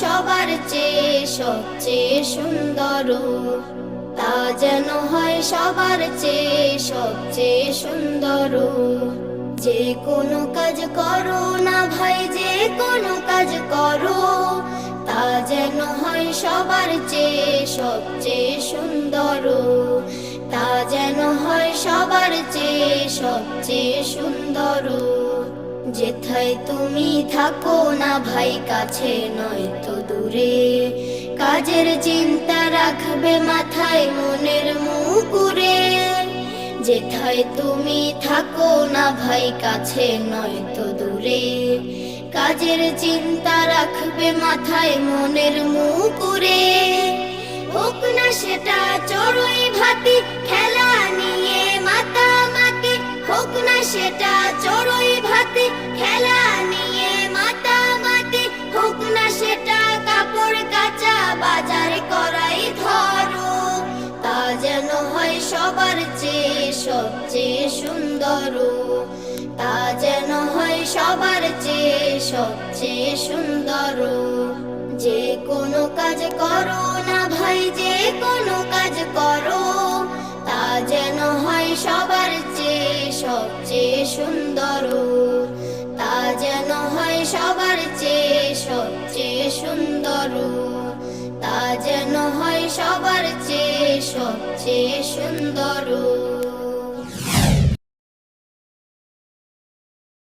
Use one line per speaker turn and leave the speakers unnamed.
সবার চেয়ে সবচেয়ে সুন্দর, তা যেন হয় সবার চেয়ে সবচেয়ে সুন্দর। যে কোনো কাজ করো না ভাই, যে কোনো কাজ করো, তা যেন হয় সবার চেয়ে সবচেয়ে সুন্দর, তা যেন হয় সবার চেয়ে সবচেয়ে সুন্দর। যেথায় তুমি থাকো না ভাই, কাছে নয়তো দূরে, কাজের চিন্তা রাখবে মাথায় মনের মুকুরে। যেথায় তুমি থাকো না ভাই, কাছে নয়তো দূরে, কাজের চিন্তা রাখবে মাথায় মনের মুকুরে। হোক না সেটা চড়ুই ভাতি, খেলা নিয়ে মাতামাতি, হোক না সেটা চড়ুই ভাতি, খেলা নিয়ে মাতামাতি, হোক না সেটা কাপড় কাচা, বাজার করাই ধরো, তা যেন হয় সবার চেয়ে সবচেয়ে সুন্দর, তা যেন হয় সবার চেয়ে সবচেয়ে সুন্দর। যে কোনো কাজ করো না ভাই, যে কোনো কাজ করো, তা যেন হয় সবার চেয়ে সবচেয়ে সুন্দর, তা যেন হয় সবার চেয়ে সবচেয়ে সুন্দর, তা যেন হয় সবার চেয়ে সবচেয়ে সুন্দর।